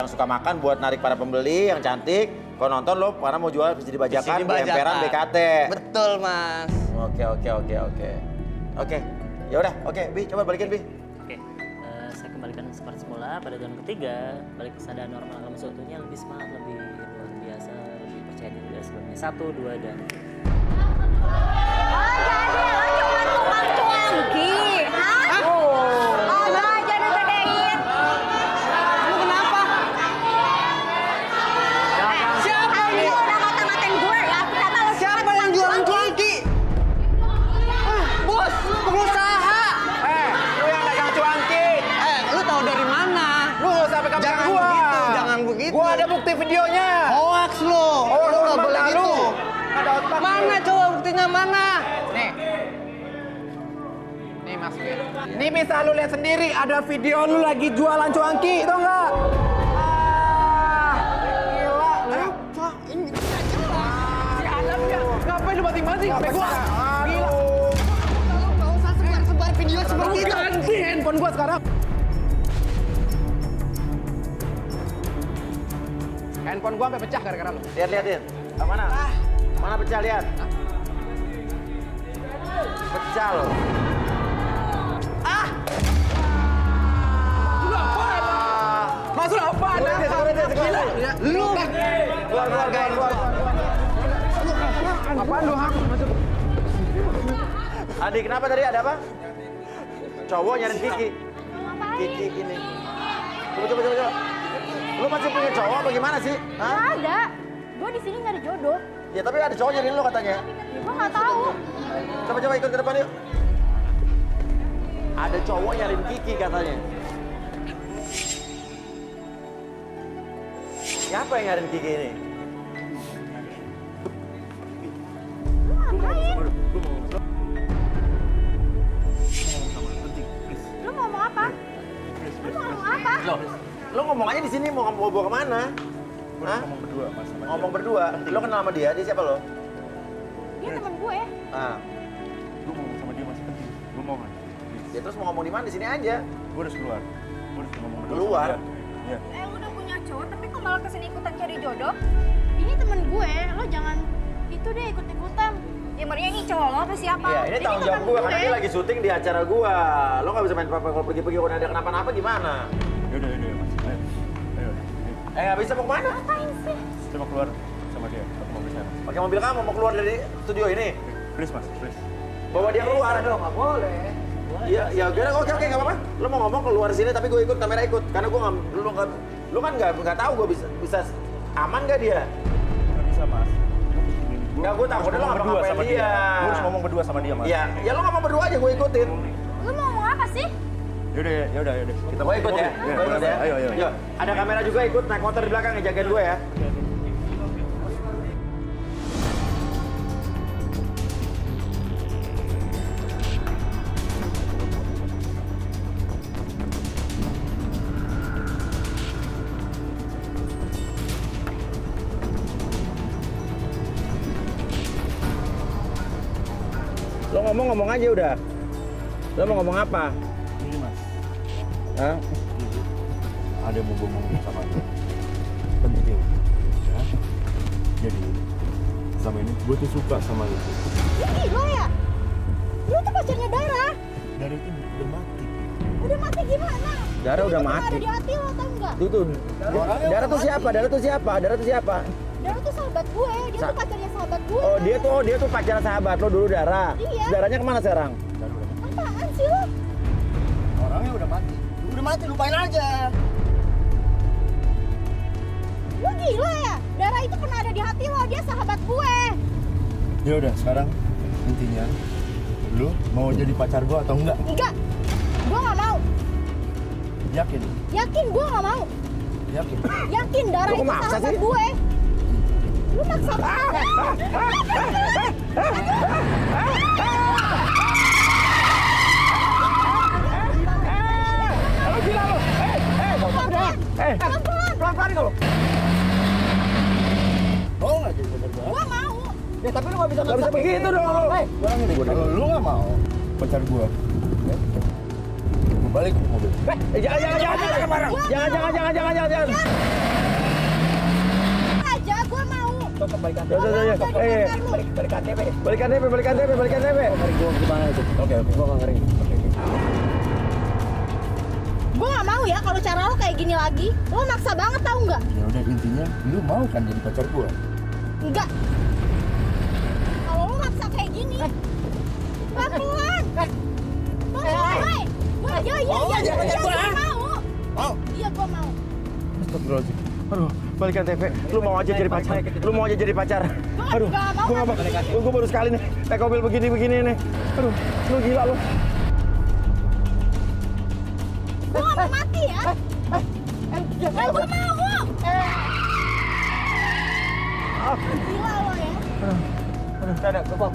suka makan buat narik para pembeli yang cantik. Kalau nonton lo karena mau jual bisa dibajakan di emperan BKT. Betul, Mas. Oke. Oke. Ya udah, oke, Bi, coba balikin, Bi. Oke, saya kembalikan seperti semula pada tahun ketiga, balik ke keadaan normal kamu seutuhnya, lebih semangat, lebih luar biasa, lebih percaya diri dari sebelumnya. 1, 2, dan... Oh, jadi lo cuma tukang cuangki, hah? Oh, lo aja ngegedein. Kamu kenapa? Siapa Ini ini? udah ngata-ngatain gue ya, kenapa lo Siapa yang jualan cuanki? Bos, pengusaha. Lu yang dagang cuanki. Lu tahu dari mana? Lu nggak usah pegang Jangan gua. begitu, jangan begitu. Gua ada bukti videonya. Hoax lo. Lu nggak boleh lu. gitu. Ada otak. Mana coba buktinya mana? Nih. Nih Mas Fir. Ini bisa lu lihat sendiri, ada video lu lagi jualan cuanki, tau nggak? Gila, lu. Apa? Ini si Adam ya. Ngapain lu banting-banting? Sampai gua. Gila. Lu nggak usah sebar-sebar video seperti itu. Ganti handphone gua sekarang. Handphone gua sampai pecah gara-gara lu. Lihat. Mana? Mana pecah, lihat. Pecah lo. Mas lu apaan? Gila. Lu Keluar. apaan lu hak? Adik, kenapa tadi? Ada apa? Cowok nyariin Kiki. Kiki ini. Coba. Lu masih punya cowok apa gimana sih? Hah? Gak ada. Gue di sini nyari jodoh. Ya tapi ada cowok nyariin lu katanya. Ya, gue nggak tahu. Coba ikut ke depan yuk. Ada cowok nyariin Kiki katanya. Siapa yang nyariin Kiki ini? Lu ngapain? Lu mau ngomong apa? Lu mau ngomong apa? Lu ngomong aja di sini mau bawa kemana? Hah? Ngomong berdua, Mas. Sama Ngomong berdua. Lu kenal sama dia? Dia siapa lo? Dia temen gue. Ah, Gue ngomong sama dia masih penting. Gue mau kan? ya terus mau ngomong di mana? Di sini aja. Gue harus keluar. Gue harus ngomong berdua. Keluar? sama dia. Iya. Lu udah punya cowok, tapi kok malah kesini ikutan cari jodoh? Ini temen gue, lo jangan itu deh ikut-ikutan. Ya Maria ini cowok lo apa siapa? Iya, ini tanggung jawab gue karena dia lagi syuting di acara gue. Lo nggak bisa main apa kalau pergi-pergi kalau ada kenapa-napa gimana? Yaudah, Mas. Ayo. Nggak bisa mau kemana? Ngapain sih? Saya mau keluar sama dia. Aku mau bicara. Pakai mobil kamu mau keluar dari studio ini? Please, Mas. Please. Bawa dia keluar. Nggak boleh. Iya, ya udah oke nggak apa-apa. Lo mau ngomong keluar sini tapi gue ikut, kamera ikut. Karena gue nggak, lu kan nggak tahu gue bisa aman nggak dia? Nggak bisa, Mas. Nggak, gue takutnya lo ngomong ngapa berdua ngapain sama dia. dia. Gue harus ngomong berdua sama dia, Mas. Iya, ya lo ngomong berdua aja gue ikutin. Lu mau ngomong apa sih? Yaudah. Kita Gue ikut ya. Iya, Gue ikut ya. Ayo. Yuk, ada kamera juga ikut naik motor di belakang ngejagain gue ya. Lo ngomong aja udah. Lo mau ngomong apa? Ini, Mas. Hah? Ada yang mau gue ngomong sama dia. Penting. Ya. Jadi, sama ini gue tuh suka sama lu. Lu gila ya? Lu tuh pacarnya Dara. Dari itu udah mati. Udah mati gimana? Dara udah mati. Ada di hati lo, tau nggak? Tuh. Dara tuh siapa? Dara tuh siapa? Dara tuh sahabat gue, dia tuh pacarnya sahabat gue. Oh, dia tuh pacar sahabat lo dulu, Dara. Iya. Daranya kemana sekarang? Dari udah mati. Apaan sih lo? Orangnya udah mati. Udah mati, lupain aja. Lu gila ya? Dara itu pernah ada di hati lo, dia sahabat gue. Ya udah, sekarang intinya lu mau jadi pacar gua atau enggak? Enggak, gue nggak mau. Yakin? Yakin gue nggak mau. Yakin? Yakin Dara Lu kok itu maksa sahabat sih? gue. Lu maksa banget. Lo gila lo. Pelan-pelan kalau. Mau nggak jadi pacar gua? Gue mau. Ya tapi lo nggak bisa begitu dong lo. Kalau lu nggak mau pacar gua, ya, balik ke mobil. Jangan. Aja, gue mau. Balik KTP. Gua gimana itu? Oke. Gua nggak ngeri. Gue gak mau ya kalau cara lo kayak gini lagi. Lo maksa banget tau nggak? Ya udah intinya, lu mau kan jadi pacar gua? Enggak. Kalau lo maksa kayak gini, pelan-pelan. Pelan-pelan. Iya, gue mau. Iya, gue mau. Astagfirullahaladzim. Aduh, balik KTP. Lu mau aja jadi pacar. Aduh, Nggak mau, gua nggak bakal. Gua baru sekali nih naik mobil begini nih. Aduh, lu gila lu. Gue gak mau mati ya. Ya, gue mau. Gila lo ya. Gua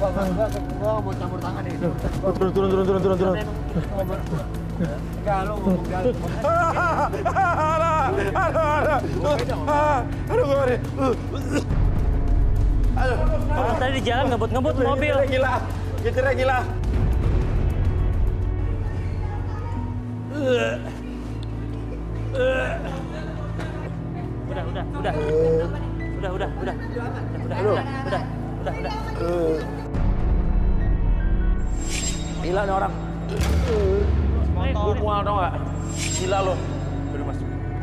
mau campur tangan nih. Turun. Enggak, lo mau Aduh, gua ngeri. Orang tadi di jalan ngebut mobil. Nyetirnya gila. Udah. Gila nih orang. Gue mual tau gak? Gila lo. Udah Mas,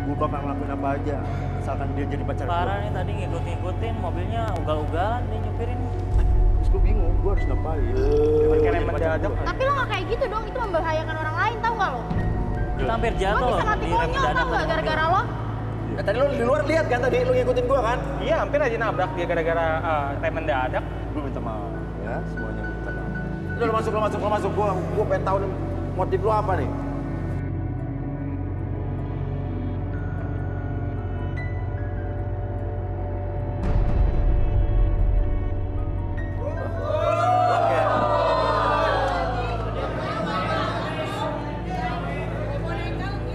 gua bakal ngelakuin apa aja asalkan dia jadi pacar gua. Parah nih tadi ngikutin mobilnya ugal-ugalan dia nyupirin. Terus gua bingung, gua harus ngapain? Kayak mendadak. Tapi lo gak kayak gitu dong. Itu membahayakan orang lain tau gak lo? Kita hampir Lo jatuh bisa mati di rem konyol mendadak tau gak tadi. gara-gara lo? Tadi lu di luar lihat kan tadi lu ngikutin gua kan? Iya, hampir aja nabrak dia gara-gara rem mendadak. Gua minta maaf ya, semuanya gua minta maaf. Udah lu masuk. Gua pengen tahu nih motif lu apa nih?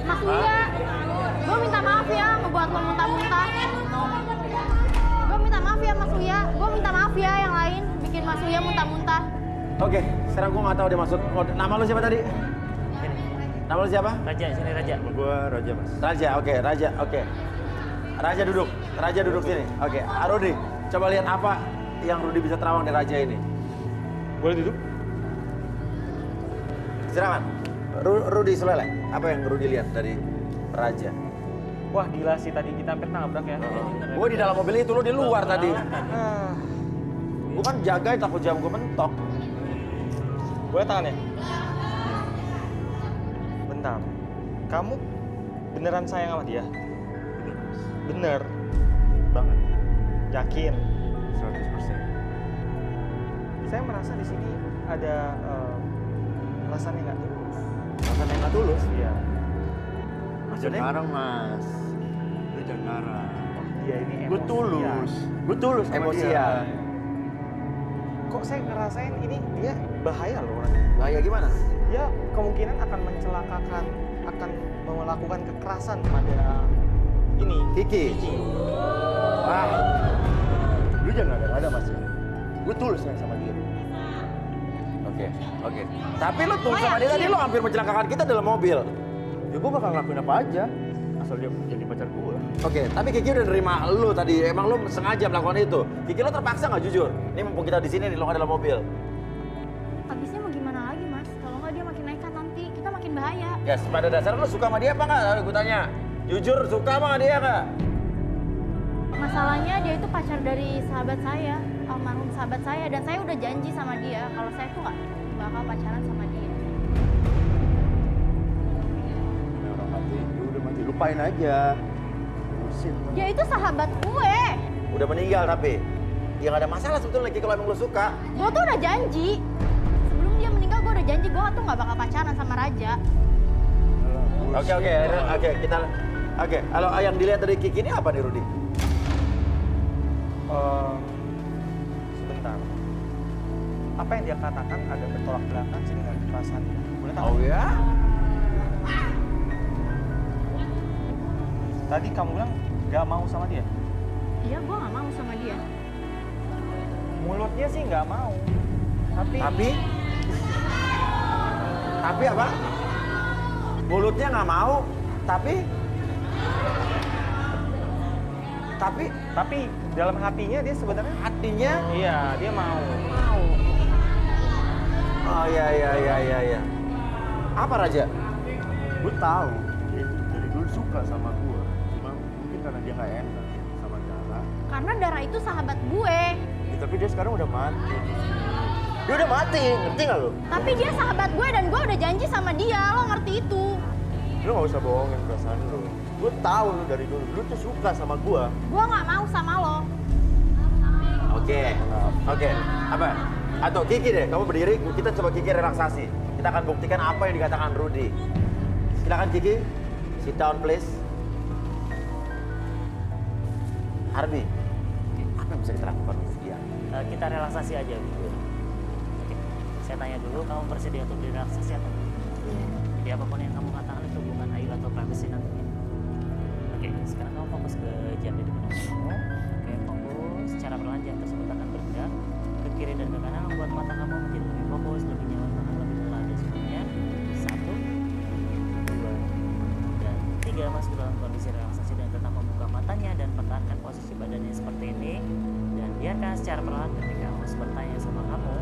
Mas Uya, gue minta maaf ya ngebuat lo muntah-muntah. Gue minta maaf ya Mas Uya. Gue minta maaf ya yang lain bikin Mas Uya muntah-muntah. Oke, sekarang gua nggak tahu dia maksud. Nama lu siapa tadi? Sini. Nama lu siapa? Raja, sini Raja. Nama gua Raja, Mas. Raja, oke. Raja duduk sini. Oke, Rudi, coba lihat apa yang Rudi bisa terawang dari Raja ini. Boleh duduk? Silakan. Rudi Sulele, apa yang Rudi lihat dari Raja? Wah, gila sih tadi kita hampir nabrak ya. Gue di dalam mobil itu, lo di luar tadi. Gue kan jagain takut jam gue mentok. Boleh tangannya? Bentar. Kamu beneran sayang sama dia? Bener? Banget. Yakin? 100%. Saya merasa di sini ada perasaan yang nggak tulus. Rasanya nggak tulus. Iya. Jangan ngarang, Mas. Lu jangan ngarang. Dia ini Gue tulus. Gue tulus sama Emosian. dia. Kok saya ngerasain ini dia bahaya loh orangnya. Bahaya gimana? Dia kemungkinan akan mencelakakan, akan melakukan kekerasan pada ini. Kiki. Ah, lu jangan ada Mas. Gue tulus sayang sama dia. Oke. Tapi lo tulus sama dia tadi, lo hampir mencelakakan kita dalam mobil. Ya gue bakal ngelakuin apa aja asal dia jadi pacar gue. Oke, tapi Kiki udah nerima lo tadi. Emang lo sengaja melakukan itu? Kiki lo terpaksa nggak jujur? Ini mumpung kita di sini nih, lo nggak dalam mobil. Habisnya mau gimana lagi Mas? Kalau nggak dia makin nekat nanti kita makin bahaya. Ya, pada dasarnya lo suka sama dia apa nggak? Gue tanya. Jujur, suka sama dia nggak? Masalahnya dia itu pacar dari sahabat saya, almarhum sahabat saya, dan saya udah janji sama dia kalau saya tuh nggak bakal pacaran sama dia. Nah, orang mati, ya udah mati. Lupain aja. Terusin. Dia itu sahabat gue. Udah meninggal tapi. Ya nggak ada masalah sebetulnya Kiki kalau emang lo suka. Gue tuh udah janji. Sebelum dia meninggal gue udah janji gue tuh nggak bakal pacaran sama Raja. Oke, kita. Oke, kalau yang dilihat dari Kiki ini apa nih Rudi? Sebentar. Apa yang dia katakan ada bertolak belakang sih dengan perasaan dia. Boleh tahu? Oh ya? Tadi kamu bilang nggak mau sama dia. Iya, gue nggak mau sama dia. Mulutnya sih nggak mau. Tapi Tapi apa? mulutnya nggak mau, tapi dalam hatinya dia sebenarnya hatinya, iya dia mau. oh ya. Apa Raja? Gue tahu dia itu dari dulu suka sama gue, cuma mungkin karena dia nggak enak sama Dara. Karena Dara itu sahabat gue. Ya, tapi dia sekarang udah mati. Dia udah mati, ngerti nggak lo? Tapi dia sahabat gue dan gue udah janji sama dia, lo ngerti itu. Lu nggak usah bohongin perasaan lu. Gue tahu lu dari dulu, lu tuh suka sama gue. Gue nggak mau sama lo. Oke. Apa? Atau Kiki deh, kamu berdiri, kita coba Kiki relaksasi. Kita akan buktikan apa yang dikatakan Rudy. Silakan Kiki, sit down please. Harbi, apa yang bisa kita lakukan untuk dia? Kita relaksasi aja dulu. Oke, saya tanya dulu, kamu bersedia untuk direlaksasi atau tidak? Jadi apapun yang kamu katakan itu bukan ayu atau privacy nantinya. Oke, sekarang kamu fokus ke jam di depan kamu. Oke, fokus. Secara perlahan jam tersebut akan bergerak ke kiri dan ke kanan, membuat mata kamu menjadi lebih fokus, lebih nyaman, bahkan lebih lelah dari sebelumnya. 1, 2, dan 3. Masuk dalam kondisi relaksasi dan tetap membuka matanya dan pertahankan posisi badannya seperti ini. Dan biarkan secara perlahan ketika host bertanya sama kamu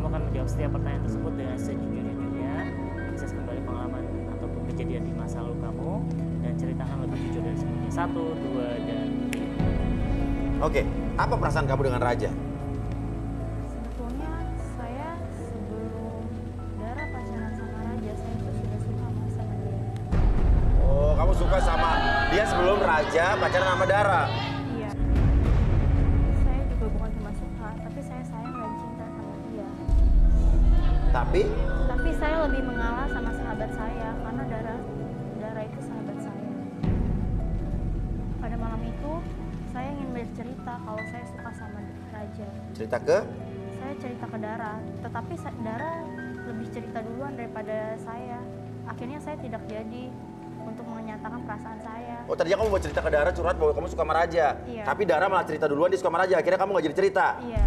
akan menjawab setiap pertanyaan tersebut dengan sejujur-jujurnya. Akses kembali pengalaman ataupun kejadian di masa lalu kamu dan ceritakan lebih jujur dari sebelumnya. 1, 2, dan 3. Oke, apa perasaan kamu dengan Raja? Sebetulnya saya sebelum Dara pacaran sama Raja, saya itu sudah suka sama dia. Oh, kamu suka sama dia sebelum Raja pacaran sama Dara? Iya. Saya juga bukan cuma suka, tapi saya sayang dan cinta sama dia. Tapi saya lebih mengalah sama sahabat saya karena Dara itu sahabat saya. Pada malam itu saya ingin bercerita kalau saya suka sama Raja. cerita ke? Saya cerita ke Dara, tetapi Dara lebih cerita duluan daripada saya. Akhirnya saya tidak jadi untuk menyatakan perasaan saya. Oh, tadinya kamu mau cerita ke Dara curhat bahwa kamu suka sama Raja. Iya. Tapi Dara malah cerita duluan dia suka sama Raja. Akhirnya kamu nggak jadi cerita. Iya.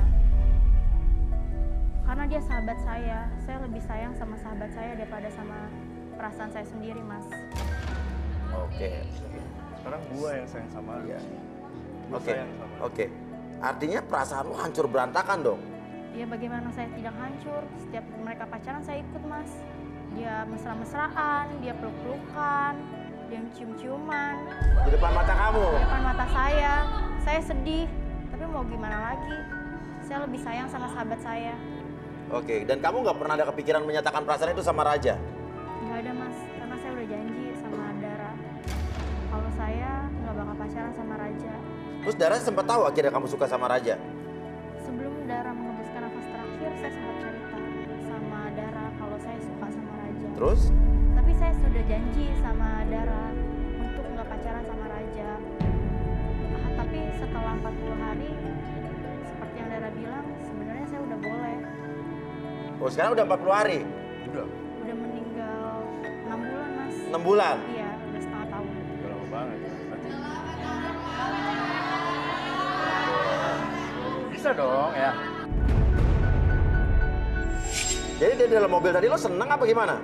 Karena dia sahabat saya lebih sayang sama sahabat saya daripada sama perasaan saya sendiri, Mas. Oke. Sekarang gue yang sayang sama lu. Iya. Gue Oke. sayang sama lu. Oke. Artinya perasaan lu hancur berantakan dong. Ya bagaimana saya tidak hancur? Setiap mereka pacaran saya ikut, Mas. Dia mesra-mesraan, dia peluk-pelukan, dia cium-ciuman. Di depan mata kamu. Di depan mata saya sedih. Tapi mau gimana lagi? Saya lebih sayang sama sahabat saya. Oke. Dan kamu nggak pernah ada kepikiran menyatakan perasaan itu sama Raja? Nggak ada, Mas. Karena saya udah janji sama Dara. Kalau saya nggak bakal pacaran sama Raja. Terus Dara sempat tahu akhirnya kamu suka sama Raja? Sebelum Dara mengembuskan nafas terakhir, saya sempat cerita sama Dara kalau saya suka sama Raja. Terus? Tapi saya sudah janji sama Dara untuk nggak pacaran sama Raja. Tapi setelah 40 hari, seperti yang Dara bilang, sebenarnya saya udah boleh. Oh, sekarang udah 40 hari? Udah. Udah meninggal 6 bulan, Mas. 6 bulan? Iya, udah setengah tahun. Udah lama banget. Berarti bisa dong ya. Jadi dia dalam mobil tadi lo seneng apa gimana?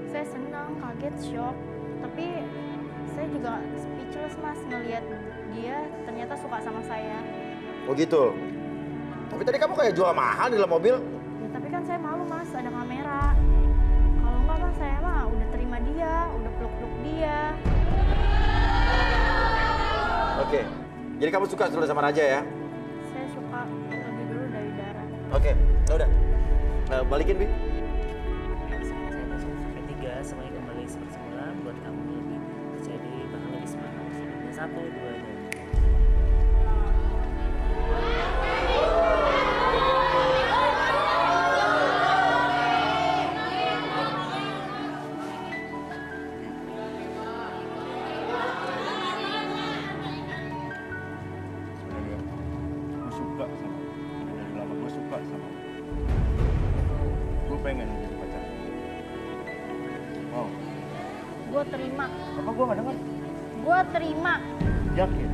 Saya senang, kaget, shock. Tapi saya juga speechless, Mas, ngelihat dia ternyata suka sama saya. Oh gitu? Tapi tadi kamu kayak jual mahal di dalam mobil? Ya, tapi kan saya malu, Mas, ada kamera. Kalau enggak, Mas, saya mah udah terima dia, udah peluk-peluk dia. Oke. Jadi kamu suka dulu sama Raja ya? Saya suka lebih dulu dari Dara. Oke. Ya udah. Balikin, Bi. Saya hitung sampai 3, semuanya kembali seperti semula buat kamu lebih percaya diri, bahkan lebih semangat. 1, 2, dan Sebenarnya gue suka sama lu. Dari lama gue suka sama lu. Gue pengen jadi pacar. Wow. Gue terima. Apa gue gak dengar? Gue terima. Yakin?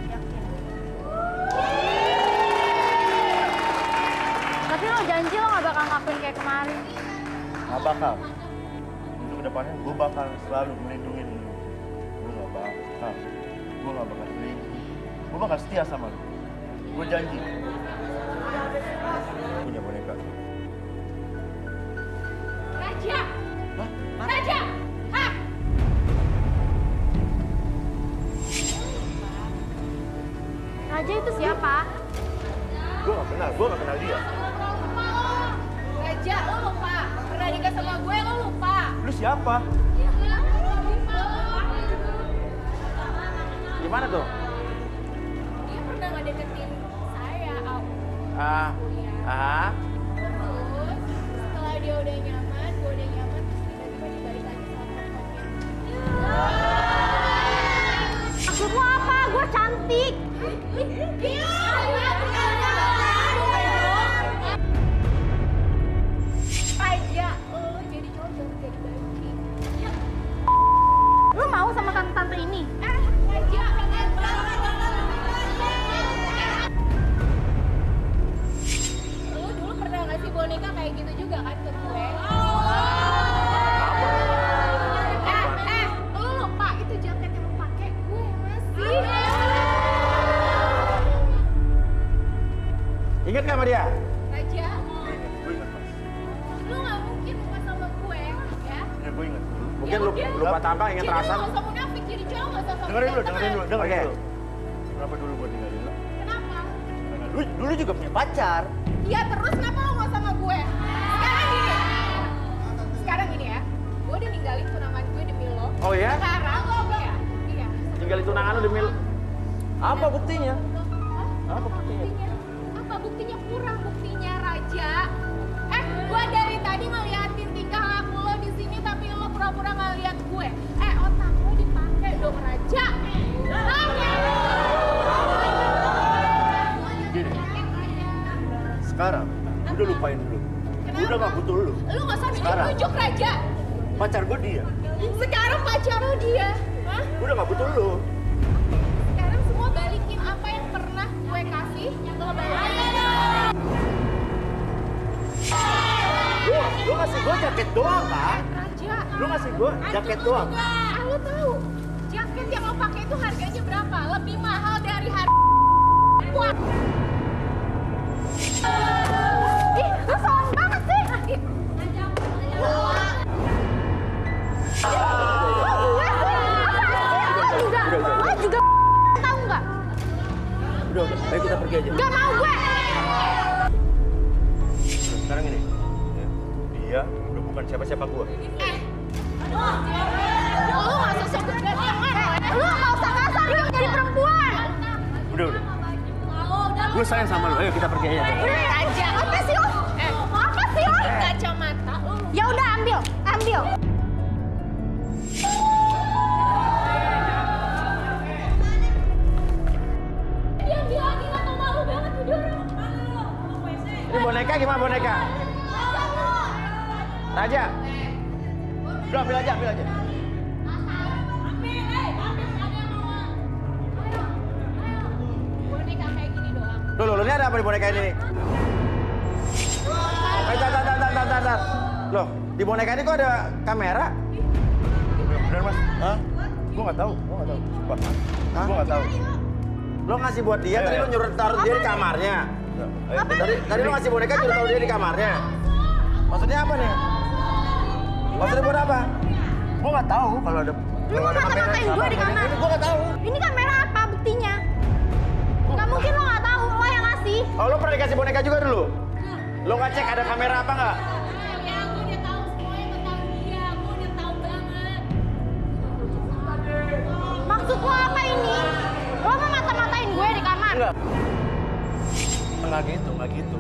Yakin. Tapi lo janji lo gak bakal ngapain kayak kemarin. Gak bakal. Untuk kedepannya gue bakal selalu melindungi lu. Gue gak bakal selingkuh. Gue bakal setia sama lu. Gue janji. Punya boneka. Raja! Hah? Raja! Hah? Raja itu siapa? Gue gak kenal dia. Raja, lo lupa. Pernah nikah sama gue, lo lupa. Lu siapa? Gimana tuh? Dia pernah ngedeketin saya, Terus, setelah dia udah nyaman, gue udah nyaman, terus tiba-tiba dibalik lagi sama perempuannya. Maksud lo apa? Gue cantik. Raja, lo jadi cowok jangan jadi banci. Lo mau sama tante-tante ini? Raja, lo dulu pernah ngasih boneka kayak gitu juga kan ke gue? Lo lupa itu jaket yang lo pakai gue yang ngasih. Ingat gak sama dia? Raja, Gue ingat, Mas. lo gak mungkin lupa sama gue, ya? Ya, gue ingat. Mungkin Ya udah. lupa tambah, ingat Jadi rasa. lo gak usah munafik, jadi cowok gak usah Dengerin dulu. Oke. Kenapa dulu gue tinggalin lo? Kenapa? Karena lu dulu juga punya pacar. Iya terus kenapa lo gak sama gue? Sekarang gini ya, gue udah ninggalin tunangan gue demi lo. Oh ya? Sekarang lo ya? Iya. Tinggalin tunangan lu demi lu. Apa buktinya? Hah? Apa buktinya? Apa buktinya? Kurang buktinya, Raja. Gue dari tadi ngeliatin tingkah laku lo di sini, tapi lo pura-pura nggak lihat gue. Otak lo dipakai dong, Raja. Gini, sekarang udah lupain dulu. Gue udah gak butuh lu. Lo nggak usah Sekarang. nunjuk Raja. Pacar gue dia. Sekarang pacar lo dia. Hah? Gue udah gak butuh lu. Sekarang semua balikin apa yang pernah gue kasih, lo balikin. Lu ngasih gue jaket doang kan? Raja. Lu ngasih gue jaket doang. Lo tahu jaket yang lo pakai itu harganya berapa? Lebih mahal dari harga. Wah. Ih, lo soal banget sih. Lo juga tahu nggak? Udah, ayo kita pergi aja. Gak mau gue. Sekarang ini, dia udah bukan siapa-siapa gue. Lo nggak sosok Lo nggak usah kasar, lo jadi perempuan. Udah. Gue sayang sama lu, ayo kita pergi aja. Raja. Apa sih lo? Apa sih lo? Kacamata lo. Ya udah ambil. Dia bilang nggak tau malu banget tuh dia orang. Ini boneka gimana boneka? Raja. Udah, ambil aja. Boneka kayak gini doang. Loh, ini ada apa di boneka ini nih? Tar. Loh, di boneka ini kok ada kamera? Bener, Mas. Hah? Gue gak tahu. Sumpah. Hah? Gue gak tahu. Lo ngasih buat dia, tadi lo nyuruh taruh dia di kamarnya. Ayo, Tadi lo ngasih boneka nyuruh taruh dia di kamarnya. Maksudnya apa nih? Maksudnya buat apa? gue gak tahu kalau ada Lu mau ngata-ngatain gue di kamar? Gue gak tahu. Ini kamera apa buktinya? Gak mungkin lo gak tahu, lo yang ngasih. Oh, lo pernah dikasih boneka juga dulu? Lo nggak cek ada kamera apa nggak? Ya, gue udah tahu semuanya tentang dia. Gue udah tahu banget. Maksud lo apa ini? Lo mau mata-matain gue di kamar? Enggak. Nggak gitu.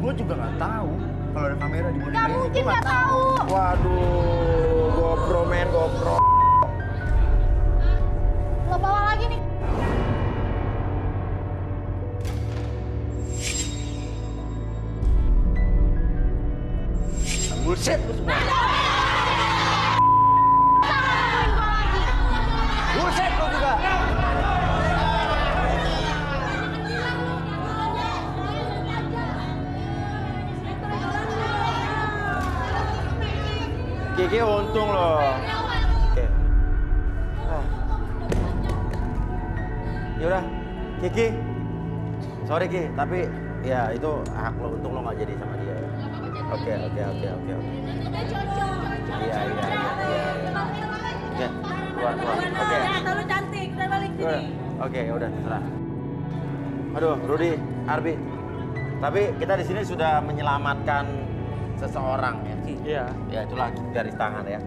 Gue juga nggak tahu kalau ada kamera di boneka Gak ini. mungkin Gua gak tahu. Waduh, GoPro men, GoPro. Lo bawa lagi nih. Bullshit lu semua. Bullshit lu juga. Kiki untung loh. Oke. Yaudah, Kiki. Sorry Ki, tapi ya itu hak lo. Untung lo nggak jadi sama dia. Ya. Oke. Iya. Oke, keluar. Oke. Lu cantik, kita balik sini. Oke, udah terserah. Aduh, Rudy, Arbi. Tapi kita di sini sudah menyelamatkan seseorang ya. Iya. Ya itulah garis tangan ya.